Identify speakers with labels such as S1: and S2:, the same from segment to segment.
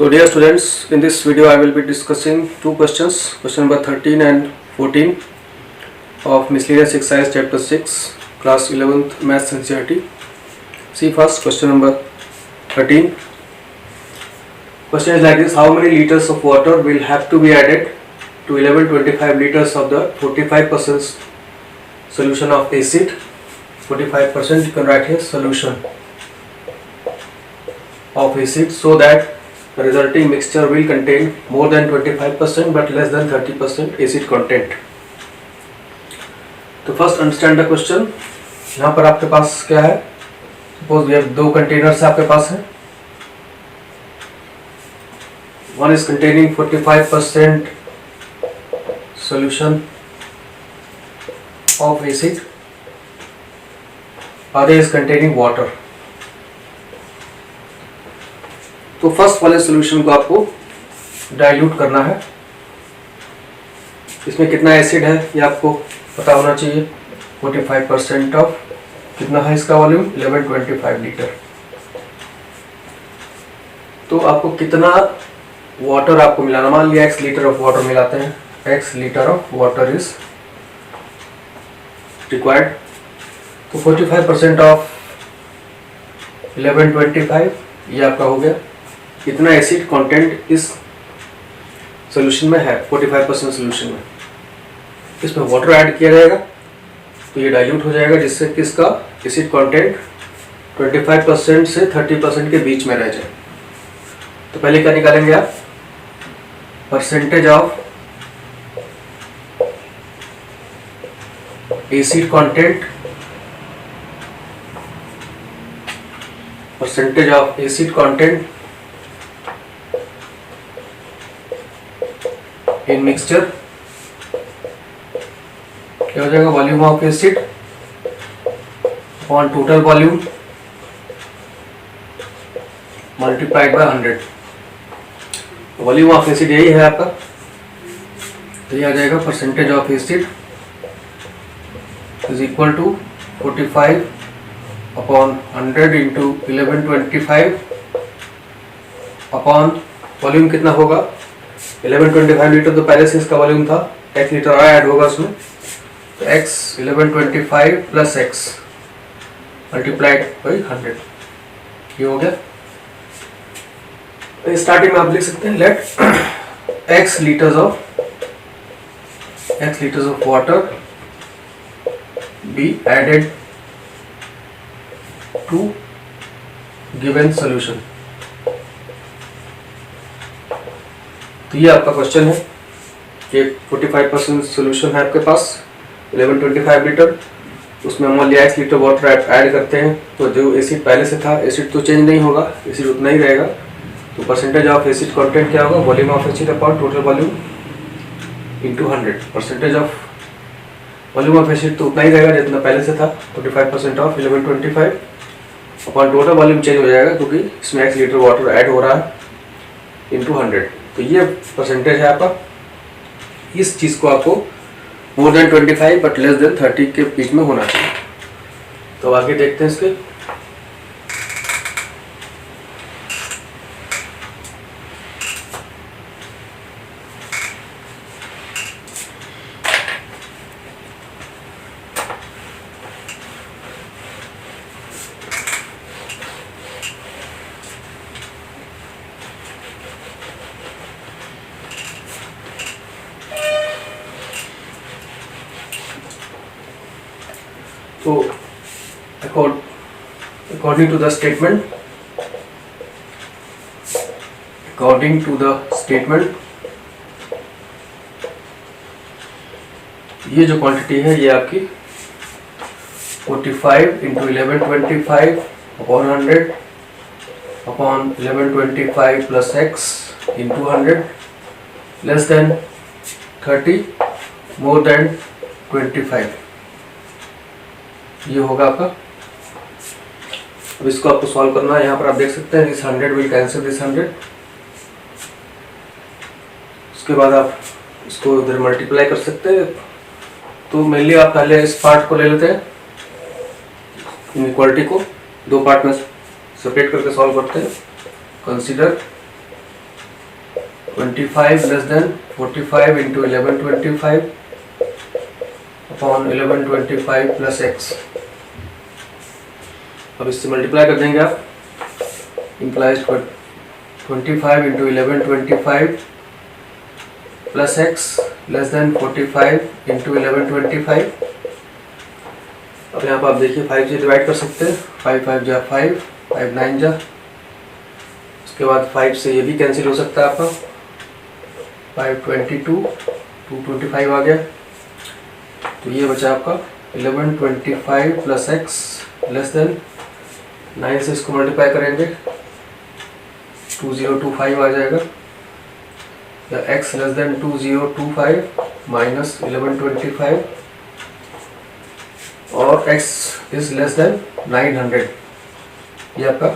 S1: So dear students, in this video I will be discussing two questions, question number 13 and 14 of miscellaneous exercise chapter 6, class 11th maths NCERT. See first question number 13. Question is like this: how many liters of water will have to be added to 1125 liters of the 45% solution of acid? 45% you can write here solution of acid, so that the resulting mixture will contain more than 25% but less than 30% acid content. तो first understand the question. यहाँ पर आपके पास क्या है? Suppose ये दो containers आपके पास है. One is containing 45% solution of acid, other is containing water. तो फर्स्ट वाले सोल्यूशन को आपको डाइल्यूट करना है. इसमें कितना एसिड है ये आपको पता होना चाहिए. 45% ऑफ कितना है इसका वॉल्यूम 1125 लीटर. तो आपको कितना वाटर आपको मिलाना, मान लिया x लीटर ऑफ वाटर मिलाते हैं, x litre of water is required. तो 45% ऑफ 1125 ये आपका हो गया. कितना एसिड कंटेंट इस सॉल्यूशन में है 45% सॉल्यूशन में. इसमें वाटर ऐड किया जाएगा तो ये डाइल्यूट हो जाएगा, जिससे कि इसका एसिड कंटेंट 25% से 30% के बीच में रह जाए. तो पहले क्या निकालेंगे आप? Percentage of acid content, percentage of acid content in mixture. क्या हो जाएगा? Volume of acid upon total volume multiplied by 100. Volume of acid यही है आपका, तो ये आ जाएगा percentage of acid is equal to 45 upon 100 into 1125 upon volume कितना होगा 1125 लीटर. तो पहले से इसका वॉल्यूम था, x लीटर और ऐड होगा उसमें. तो x 1125 plus x multiplied by 100 ये हो गया. तो स्टार्टिंग में आप लिख सकते हैं let x litres of water be added to given solution. तो ये आपका क्वेश्चन है कि 45% सोल्यूशन है आपके पास 1125 लीटर. उसमें मान लिया x लीटर वाटर ऐड करते हैं, तो जो एसिड पहले से था एसिड तो चेंज नहीं होगा, एसिड उतना ही रहेगा. तो परसेंटेज ऑफ एसिड कंटेंट क्या होगा? Volume of acid upon total volume into 100. Percentage of volume of acid तो उतना ही रहेगा जितना पहले से था, 45% of 1125 upon total volume change हो जाएगा क्योंकि इसमें x लीटर वाटर ऐड हो रहा है इंटू 100. तो ये परसेंटेज है आपका. इस चीज़ को आपको more than 25 but less than 30 के बीच में होना चाहिए. तो आगे देखते हैं इसके. So according to the statement, ये जो क्वांटिटी है ये आपकी 45 into 1125 upon 100 upon 1125 plus x into 100 less than 30 more than 25 ये होगा आपका. अब इसको आपको सॉल्व करना है. यहाँ पर आप देख सकते हैं दिस 100 विल कैंसिल दिस 100. उसके बाद आप इसको इधर मल्टीप्लाई कर सकते हैं. तो मेनली आप पहले इस पार्ट को ले लेते हैं, इनइक्वालिटी को दो पार्ट में सेपरेट करके सॉल्व करते हैं. Consider 25 less than 45 into 1125 upon 1125 plus x. अब इससे मल्टीप्लाई कर देंगे आप, implies 25 into 1125 plus x less than 45 into 1125। अब यहाँ पर आप देखिए 5 से डिवाइड कर सकते हैं, 5 5 जा 5, 5 9 जा, उसके बाद 5 से ये भी कैंसिल हो सकता है आपका, 522 225 आ गया। तो ये बचा आपका 1125 प्लस एक्स लेस देन 9 से इसको मल्टीप्लाई करेंगे 2025 आ जाएगा, या x लेस देन 2025 माइनस 1125 और x इज लेस देन 900। ये आपका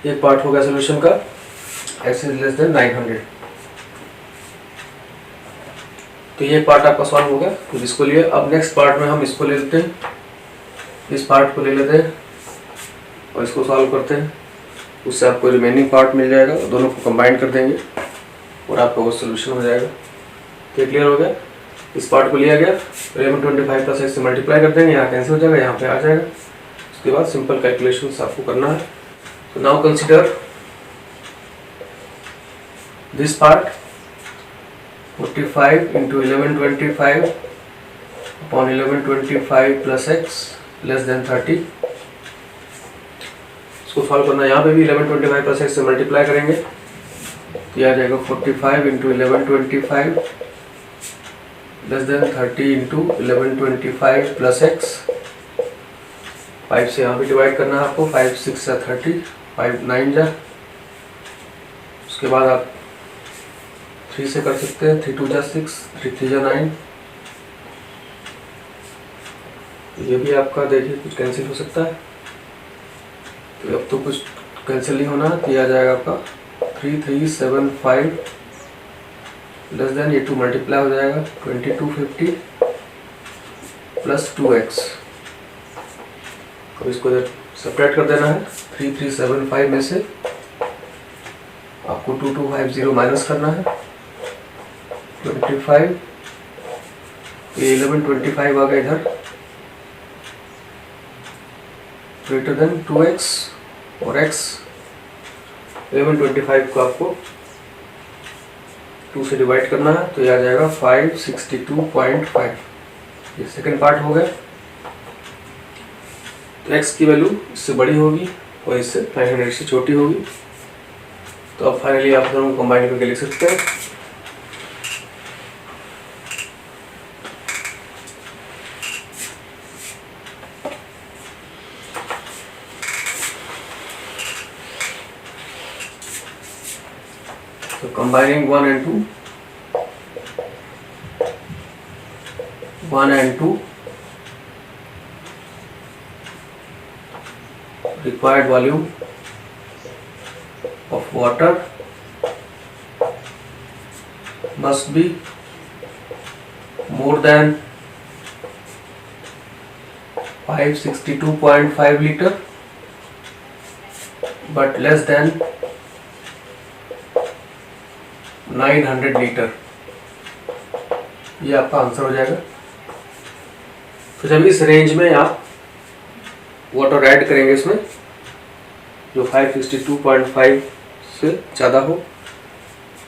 S1: एक पार्ट हो गया सोल्यूशन का, x इज लेस देन 900। तो ये पार्ट आपका सॉल्व हो गया। तो जिसको लिए अब नेक्स्ट पार्ट में हम इसको ले लेते हैं, इस पार्ट को ले लेते हैं और इसको सॉल्व करते हैं, उससे आपको रिमेनिंग पार्ट मिल जाएगा, दोनों को कंबाइन कर देंगे और आपका वो सोल्यूशन हो जाएगा। तो क्लियर हो गया। इस पार्ट को लिया गया, 1125 प्लस एक्स से मल्टीप्लाई कर देंगे, यहाँ कैंसिल हो जाएगा, यहाँ पे आ जाएगा। उसके बाद सिंपल कैलकुलेशंस आपको करना है। तो now consider this part 45 into 1125 upon 1125 plus x less than 30। इसको सॉल्व करना, यहाँ पे भी 1125 प्लस एक्स से मल्टीप्लाई करेंगे तो यह आ जाएगा 45 into 1125 less than 30 into 1125 plus x. 5 से यहाँ पे डिवाइड करना है आपको, 5 6 जा 30, 5 9 जा, उसके बाद आप 3 से कर सकते हैं, 3 2 जा 6, 3 3 जा 9। ये भी आपका देखिए कुछ कैंसिल हो सकता है, तो अब तो कुछ कैंसिल नहीं होना, तो यह आ जाएगा आपका 3375 लेस देन ये 2 मल्टीप्लाई हो जाएगा 2250 प्लस 2x। अब इसको सेपरेट कर देना है, 3375 में से आपको 2250 माइनस करना है 25, ये 1125 आ गया इधर, ग्रेटर देन 2x और x 1125 को आपको 2 से डिवाइड करना है, तो यह आ जाएगा 562.5। ये सेकंड पार्ट हो गया। तो x की वैल्यू इससे बड़ी होगी और इससे 500 से छोटी होगी। तो अब फाइनली आप दोनों को कंबाइन करके लिख सकते हैं। So combining 1 and 2, 1 and 2, required volume of water must be more than 562.5 liter but less than 900 litre. ये आपका आंसर हो जाएगा। तो जब इस रेंज में आप वाटर ऐड करेंगे इसमें, जो 562.5 से ज़्यादा हो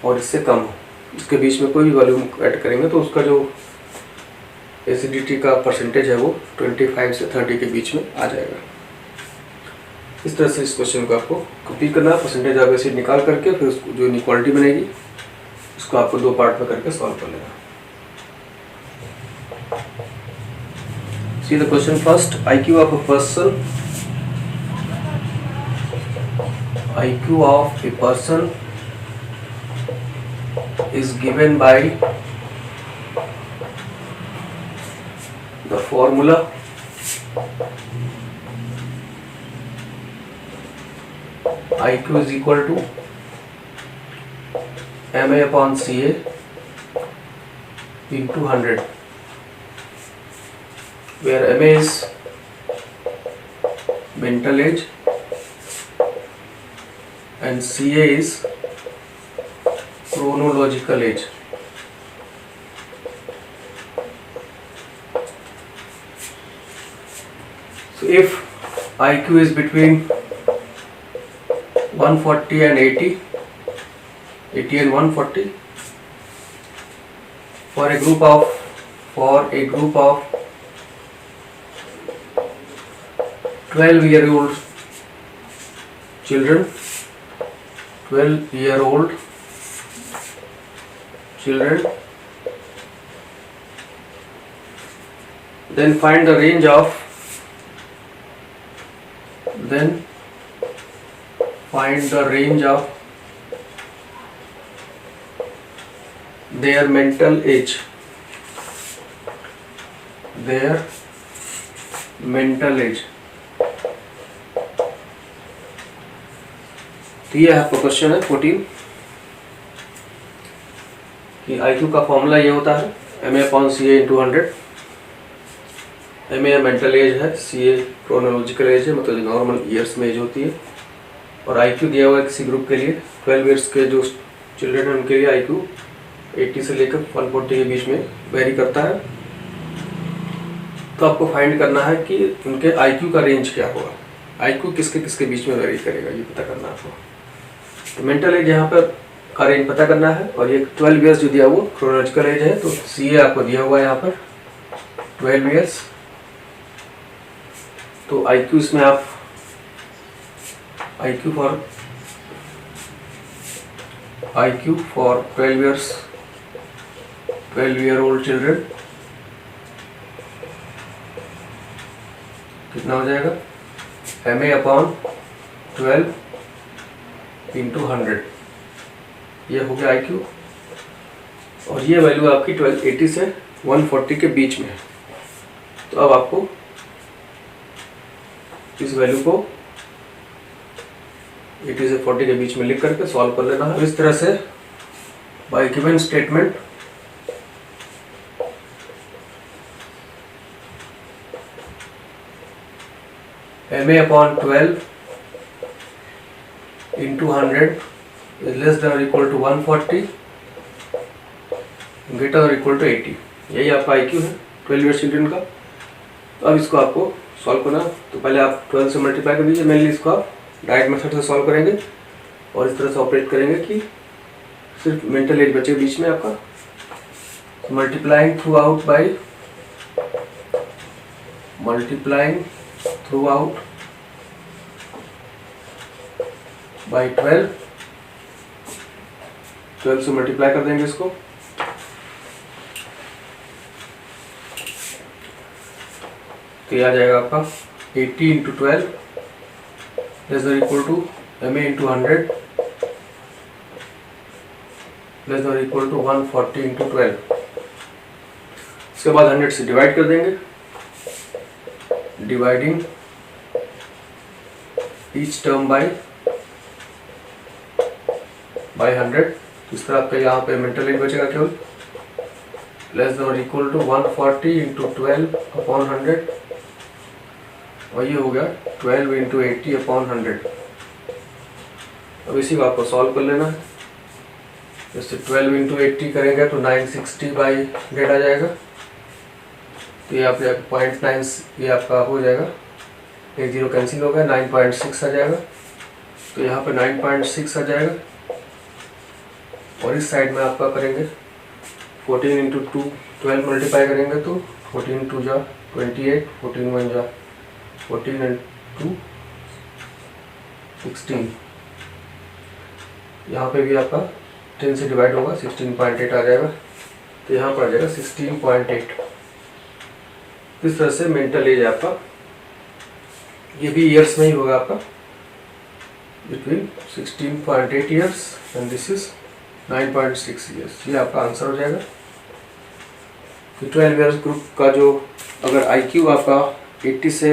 S1: और इससे कम हो, इसके बीच में कोई भी वॉल्यूम ऐड करेंगे तो उसका जो एसिडिटी का परसेंटेज है वो 25 से 30 के बीच में आ जाएगा। इस तरह से इस क्वेश्चन को आपको कंप्लीट करना है, परसेंटेज ऑफ एसिड निकाल करके फिर उसको जो इनइक्वालिटी बनेगी इसको आपको 2 पार्ट में करके सॉल्व कर लेना। See the question first. IQ of a person. IQ of a person is given by the formula IQ is equal to MA upon CA into 100, where MA is mental age and CA is chronological age. So if IQ is between 140 and 80 and 140 for a group of 12-year-old children, then find the range of their mental age. तो ये आपका question है 14 कि IQ का formula ये होता है MA/CA × 100। MA mental as है, CA क्रोनोलॉजिकल एज है, मतलब नॉर्मल ईयर्स में एज होती है। और IQ दिया हुआ है किसी ग्रुप के लिए 12 ईयर्स के जो चिल्ड्रन हैं उनके लिए IQ 80 से लेकर 140 के बीच में वेरी करता है। तो आपको फाइंड करना है कि उनके IQ का रेंज क्या होगा, IQ किसके किसके बीच में वेरी करेगा, ये पता करना है आपको। तो मेंटल एज यहाँ पर का रेंज पता करना है। और ये 12 ईयर्स जो दिया हुआ क्रोनोलॉजिकल एज है, तो CA आपको दिया हुआ है यहाँ पर 12 ईयर्स। तो IQ इसमें आप IQ फॉर 12-year-old चिल्ड्रन कितना हो जाएगा, MA/12 × 100, ये हो गया IQ। और ये वैल्यू आपकी 80 से 140 के बीच में है। तो अब आपको इस वैल्यू को 80 से 40 के बीच में लिख करके सॉल्व कर लेना है। इस तरह से bye given statement MA/12 × 100 is less than or equal to 140, greater or equal to 80। यही आपका IQ है 12 ईयर चिल्ड्रन का। तो अब इसको आपको सॉल्व करना। तो पहले आप 12 से मल्टीप्लाई कर दीजिए, मेनली इसको आप डायरेक्ट मेथड से सॉल्व करेंगे और इस तरह से ऑपरेट करेंगे कि सिर्फ मेंटल एज बचे बीच में आपका। मल्टीप्लाइंग थ्रू आउट बाई 12 से मल्टीप्लाई कर देंगे इसको। तो ये आ जाएगा आपका 80 × 12 less than or equal to MA × 100 less than or equal to 140 × 12। इसके बाद 100 से डिवाइड कर देंगे, डिवाइडिंग ईच टर्म बाय 100। इस तरह आपका यहाँ पे मेंटल एज बचेगा केवल less than or equal to 140 × 12/100 और ये हो गया 12 × 80/100। अब इसी को आपको सॉल्व कर लेना है। जैसे 12 × 80 करेंगे तो 960/100 आ जाएगा। तो ये आपका 0.9 ये आपका हो जाएगा, 1 0 कैंसिल हो गया, 9.6 आ जाएगा। तो यहाँ पे 9.6 आ जाएगा। और इस साइड में आपका करेंगे 14 × 2 12 मल्टीप्लाई करेंगे तो 14 × 2 = 28, 14 × 1 = 14 and 2 16। यहाँ पे भी आपका 10 से डिवाइड होगा, 16.8 आ जाएगा। तो यहाँ पर आ जाएगा 16.8। इस तरह से मेंटल एज आपका, ये भी ईयर्स में ही होगा आपका, between 16.8 years and this is 9.6 years. ये आपका आंसर हो जाएगा। 12 ईयर्स ग्रुप का जो अगर IQ आपका 80 से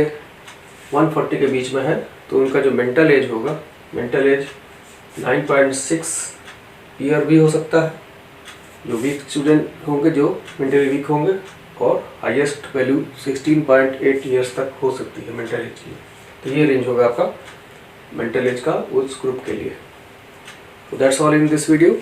S1: 140 के बीच में है तो उनका जो मेंटल एज होगा, मेंटल एज 9.6 ईयर भी हो सकता है, जो वीक स्टूडेंट होंगे, जो मेंटली वीक होंगे, और हाईएस्ट वैल्यू 16.8 ईयर्स तक हो सकती है मेंटल एज की। तो ये रेंज होगा आपका मेंटल एज का उस ग्रुप के लिए। So that's all in this video.